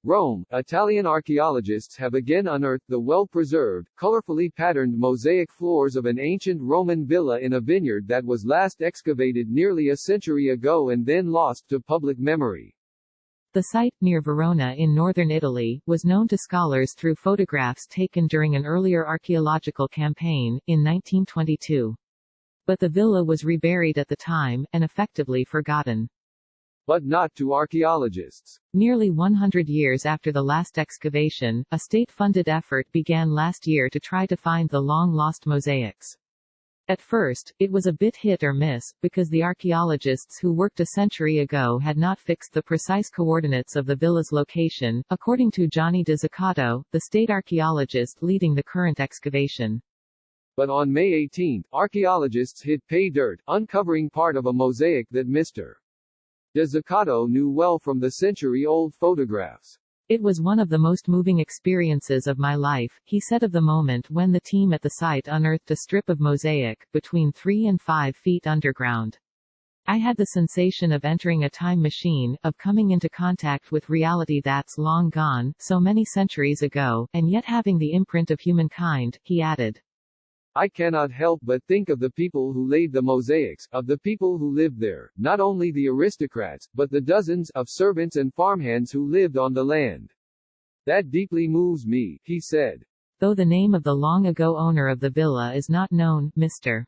Rome, Italian archaeologists have again unearthed the well-preserved, colorfully patterned mosaic floors of an ancient Roman villa in a vineyard that was last excavated nearly a century ago and then lost to public memory. The site, near Verona in northern Italy, was known to scholars through photographs taken during an earlier archaeological campaign, in 1922. But the villa was reburied at the time, and effectively forgotten. But not to archaeologists. Nearly 100 years after the last excavation, a state-funded effort began last year to try to find the long-lost mosaics. At first, it was a bit hit or miss, because the archaeologists who worked a century ago had not fixed the precise coordinates of the villa's location, according to Gianni Dizzicato, the state archaeologist leading the current excavation. But on May 18, archaeologists hit pay dirt, uncovering part of a mosaic that Mr. Dizzicato knew well from the century-old photographs. It was one of the most moving experiences of my life, he said of the moment when the team at the site unearthed a strip of mosaic, between 3 and 5 feet underground. I had the sensation of entering a time machine, of coming into contact with reality that's long gone, so many centuries ago, and yet having the imprint of humankind, he added. I cannot help but think of the people who laid the mosaics, of the people who lived there, not only the aristocrats, but the dozens of servants and farmhands who lived on the land. That deeply moves me, he said. Though the name of the long-ago owner of the villa is not known, Mr.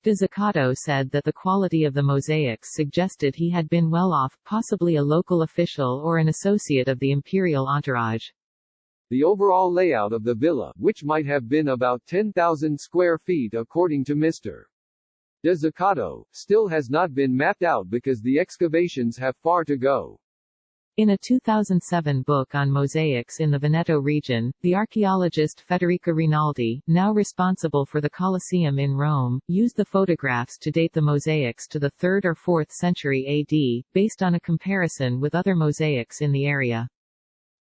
Dizzicato said that the quality of the mosaics suggested he had been well off, possibly a local official or an associate of the imperial entourage. The overall layout of the villa, which might have been about 10,000 square feet according to Mr. Dizzicato, still has not been mapped out because the excavations have far to go. In a 2007 book on mosaics in the Veneto region, the archaeologist Federica Rinaldi, now responsible for the Colosseum in Rome, used the photographs to date the mosaics to the 3rd or 4th century AD, based on a comparison with other mosaics in the area.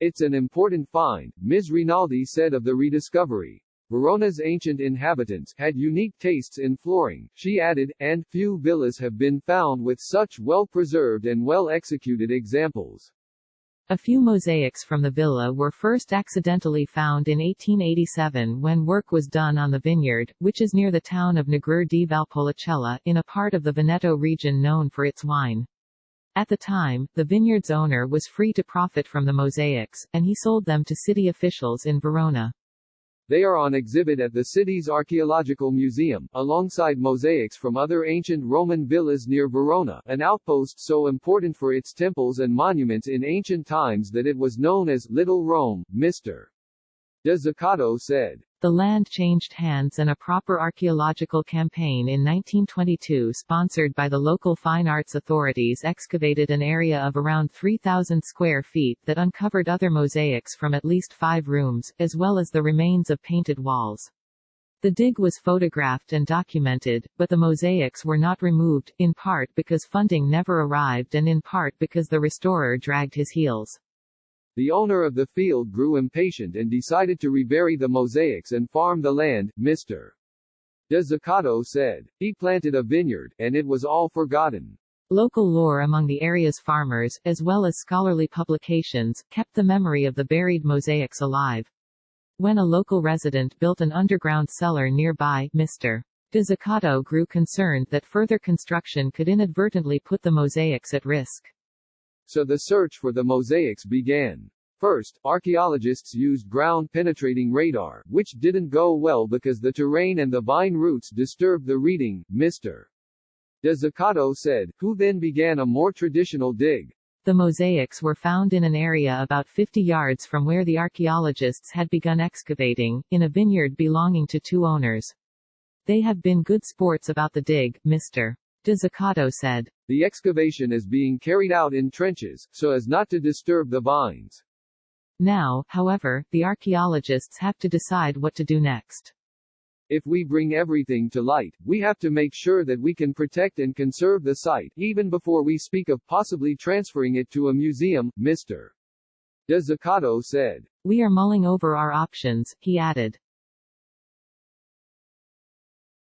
It's an important find, Ms. Rinaldi said of the rediscovery. Verona's ancient inhabitants had unique tastes in flooring, she added, and few villas have been found with such well-preserved and well-executed examples. A few mosaics from the villa were first accidentally found in 1887 when work was done on the vineyard, which is near the town of Negre di Valpolicella, in a part of the Veneto region known for its wine. At the time, the vineyard's owner was free to profit from the mosaics, and he sold them to city officials in Verona. They are on exhibit at the city's archaeological museum, alongside mosaics from other ancient Roman villas near Verona, an outpost so important for its temples and monuments in ancient times that it was known as Little Rome, Mr. Dizzicato said. The land changed hands and a proper archaeological campaign in 1922 sponsored by the local fine arts authorities excavated an area of around 3,000 square feet that uncovered other mosaics from at least 5 rooms, as well as the remains of painted walls. The dig was photographed and documented, but the mosaics were not removed, in part because funding never arrived and in part because the restorer dragged his heels. The owner of the field grew impatient and decided to rebury the mosaics and farm the land, Mr. Dizzicato said. He planted a vineyard, and it was all forgotten. Local lore among the area's farmers, as well as scholarly publications, kept the memory of the buried mosaics alive. When a local resident built an underground cellar nearby, Mr. Dizzicato grew concerned that further construction could inadvertently put the mosaics at risk. So the search for the mosaics began. First, archaeologists used ground-penetrating radar, which didn't go well because the terrain and the vine roots disturbed the reading, Mr. Dizzicato said, who then began a more traditional dig. The mosaics were found in an area about 50 yards from where the archaeologists had begun excavating, in a vineyard belonging to 2 owners. They have been good sports about the dig, Mr. Dizzicato said. The excavation is being carried out in trenches, so as not to disturb the vines. Now, however, the archaeologists have to decide what to do next. If we bring everything to light, we have to make sure that we can protect and conserve the site, even before we speak of possibly transferring it to a museum, Mr. Dizzicato said. We are mulling over our options, he added.